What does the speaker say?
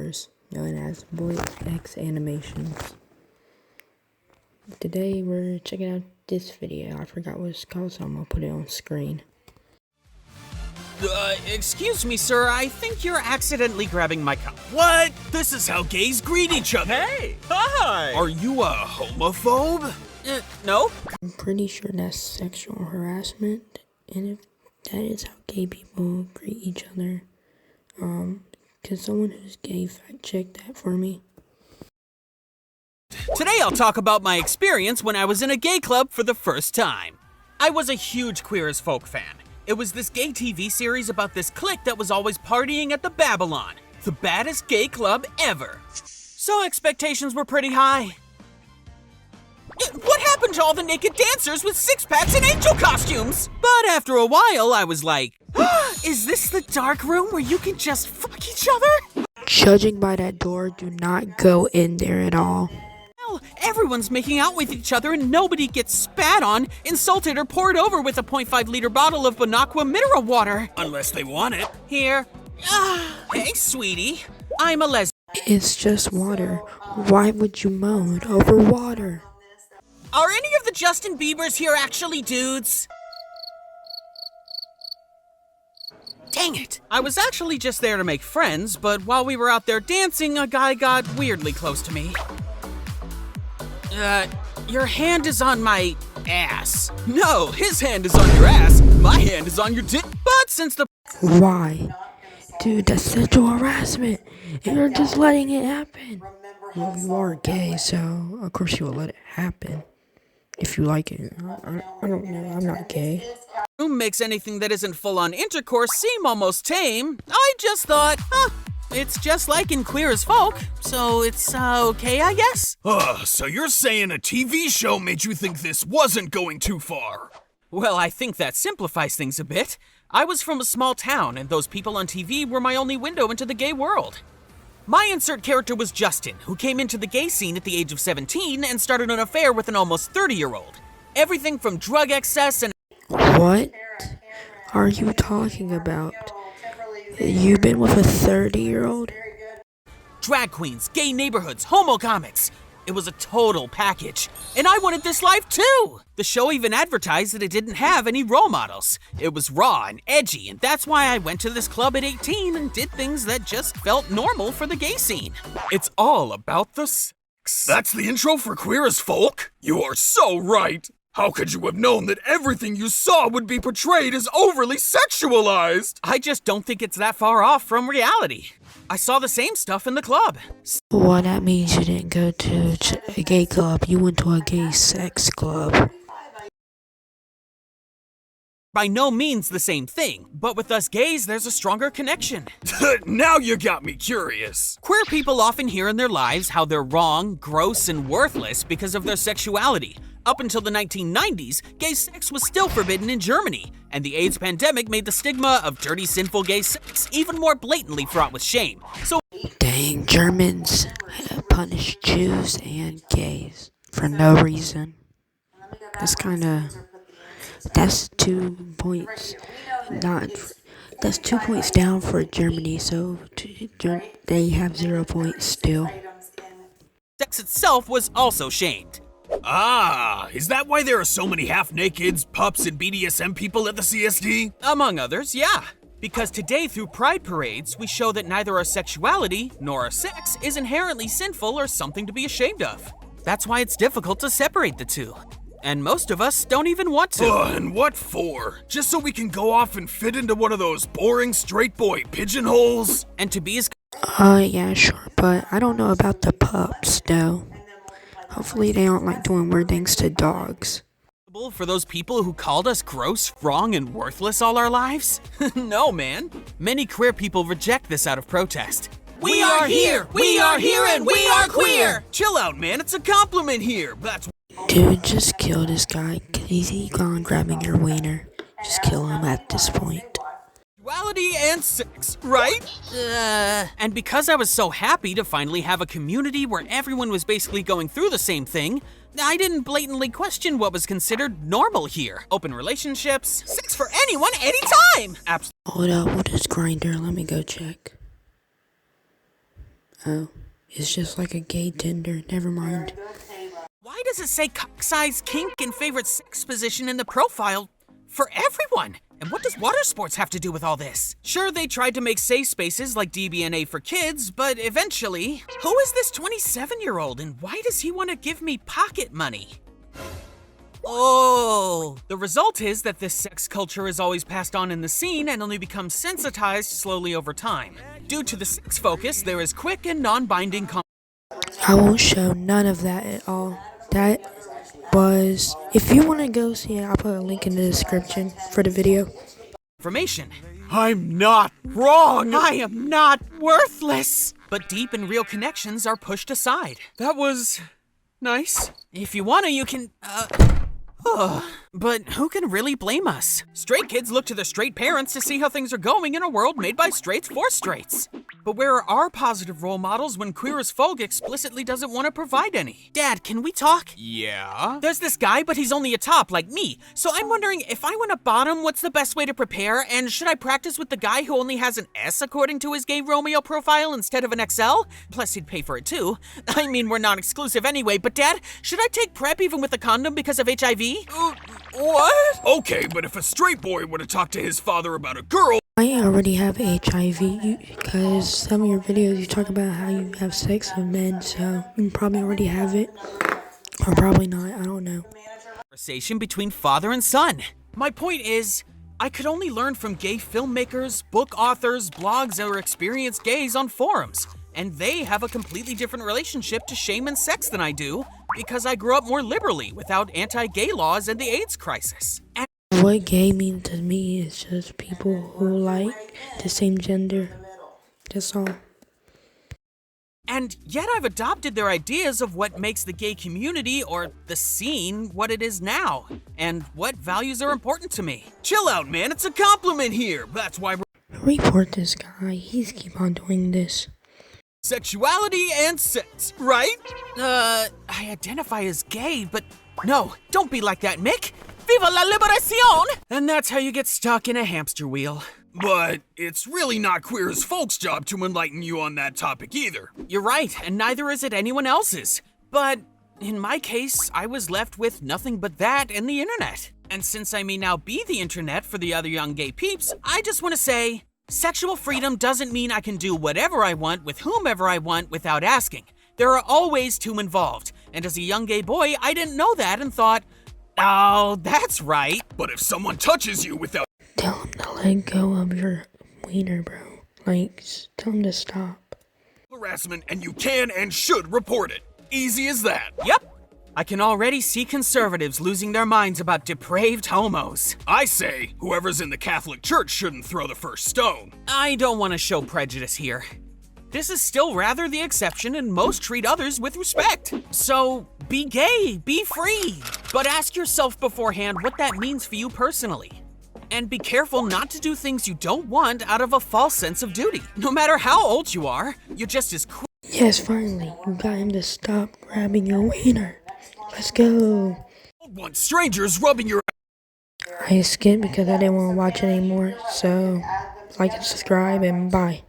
Gamers, known as Boy X Animations. Today we're checking out this video. I forgot what it's called, so I'm gonna put it on screen. Excuse me, sir. I think you're accidentally grabbing my cup. What? This is how gays greet each other. Hey! Hi! Are you a homophobe? No. I'm pretty sure that's sexual harassment, and if that is how gay people greet each other, could someone who's gay fact check that for me? Today I'll talk about my experience when I was in a gay club for the first time. I was a huge Queer as Folk fan. It was this gay TV series about this clique that was always partying at the Babylon, the baddest gay club ever. So expectations were pretty high. What happened to all the naked dancers with six-packs and angel costumes? But after a while, I was like, is this the dark room where you can just fuck each other? Judging by that door, do not go in there at all. Well, everyone's making out with each other and nobody gets spat on, insulted, or poured over with a 0.5-liter bottle of Bonaqua mineral water. Unless they want it. Here. Hey, sweetie. I'm a lesbian. It's just water. Why would you moan over water? Are any of the Justin Biebers here actually dudes? Dang it! I was actually just there to make friends, but while we were out there dancing, a guy got weirdly close to me. Your hand is on my ass. No, his hand is on your ass. My hand is on your dick. But since the— Why? Dude, that's sexual harassment. And you're just letting it happen. Well, you are gay, so of course you will let it happen. If you like it. I don't know, I'm not gay. room makes anything that isn't full-on intercourse seem almost tame, I just thought, it's just like in Queer as Folk, so it's okay, I guess. So you're saying a TV show made you think this wasn't going too far? Well, I think that simplifies things a bit. I was from a small town, and those people on TV were my only window into the gay world. My insert character was Justin, who came into the gay scene at the age of 17 and started an affair with an almost 30-year-old. Everything from drug excess and— What are you talking about? You've been with a 30-year-old? drag queens, gay neighborhoods, homo comics. It was a total package, and I wanted this life too! The show even advertised that it didn't have any role models. It was raw and edgy, and that's why I went to this club at 18 and did things that just felt normal for the gay scene. It's all about the sex. That's the intro for Queer as Folk? You are so right! How could you have known that everything you saw would be portrayed as overly sexualized? I just don't think it's that far off from reality. I saw the same stuff in the club. Well, that means you didn't go to a gay club. You went to a gay sex club. By no means the same thing, but with us gays, there's a stronger connection. Now you got me curious. Queer people often hear in their lives how they're wrong, gross, and worthless because of their sexuality. Up until the 1990s, gay sex was still forbidden in Germany, and the AIDS pandemic made the stigma of dirty, sinful gay sex even more blatantly fraught with shame. So, Dang, Germans punish Jews and gays for no reason. That's 2 points. That's 2 points down for Germany, so they have 0 points still. sex itself was also shamed. Is that why there are so many half-nakeds, pups, and BDSM people at the CSD? Among others, yeah. Because today, through pride parades, we show that neither our sexuality nor our sex is inherently sinful or something to be ashamed of. That's why it's difficult to separate the two. And most of us don't even want to. And what for? Just so we can go off and fit into one of those boring straight boy pigeonholes? And to be as Yeah, sure, but I don't know about the pups, though. Hopefully they aren't like doing weird things to dogs. for those people who called us gross, wrong, and worthless all our lives? No, man. Many queer people reject this out of protest. We are here, and we are queer! Chill out, man. It's a compliment here. That's Dude, just kill this guy. He's gone grabbing your wiener. Just kill him at this point. sexuality and sex, right? And because I was so happy to finally have a community where everyone was basically going through the same thing, I didn't blatantly question what was considered normal here. Open relationships, sex for anyone, anytime! Hold up, what is Grindr? Let me go check. Oh, it's just like a gay Tinder. Never mind. Why does it say cock size, kink, and favorite sex position in the profile for everyone? And what does water sports have to do with all this? Sure, they tried to make safe spaces like DBNA for kids, but eventually, who is this 27-year-old and why does he want to give me pocket money? Oh, the result is that this sex culture is always passed on in the scene and only becomes sensitized slowly over time. Due to the sex focus, there is quick and non-binding I won't show none of that at all. That was, if you want to go see it, I'll put a link in the description for the video. information. I'm not wrong! I am not worthless! But deep and real connections are pushed aside. That was nice. If you wanna, you can, But who can really blame us? Straight kids look to their straight parents to see how things are going in a world made by straights for straights. But where are our positive role models when Queer as Folk explicitly doesn't want to provide any? Dad, can we talk? Yeah? There's this guy, but he's only a top, like me. So I'm wondering, if I want a bottom, what's the best way to prepare? And should I practice with the guy who only has an S according to his gay Romeo profile instead of an XL? Plus, he'd pay for it too. I mean, we're not exclusive anyway, but Dad, should I take PrEP even with a condom because of HIV? What? Okay, but if a straight boy were to talk to his father about a girl... I already have HIV because some of your videos you talk about how you have sex with men, so you probably already have it. Or probably not, I don't know. Conversation between father and son. My point is, I could only learn from gay filmmakers, book authors, blogs, or experienced gays on forums. And they have a completely different relationship to shame and sex than I do, because I grew up more liberally without anti-gay laws and the AIDS crisis. And What gay means to me is just people who like the same gender. That's all. And yet I've adopted their ideas of what makes the gay community or the scene what it is now, and what values are important to me. Chill out, man, it's a compliment here. That's why we're... Report this guy, he's keep on doing this. Sexuality and sex, right? I identify as gay, but no, don't be like that, Mick. Viva la liberación! And that's how you get stuck in a hamster wheel. But it's really not Queer as Folk's job to enlighten you on that topic either. You're right, and neither is it anyone else's. But in my case, I was left with nothing but that and the internet. And since I may now be the internet for the other young gay peeps, I just want to say, sexual freedom doesn't mean I can do whatever I want with whomever I want without asking. There are always two involved. And as a young gay boy, I didn't know that and thought, oh, that's right. But if someone touches you without... Tell him to let go of your wiener, bro. Like, tell him to stop. harassment, and you can and should report it. Easy as that. Yep. I can already see conservatives losing their minds about depraved homos. I say, whoever's in the Catholic Church shouldn't throw the first stone. I don't want to show prejudice here. This is still rather the exception, and most treat others with respect. So, be gay, be free. But ask yourself beforehand what that means for you personally. And be careful not to do things you don't want out of a false sense of duty. No matter how old you are, you're just as cool. Yes, finally, you got him to stop grabbing your wiener. Let's go. Don't want strangers rubbing your... I skipped because I didn't want to watch it anymore, so like and subscribe and bye.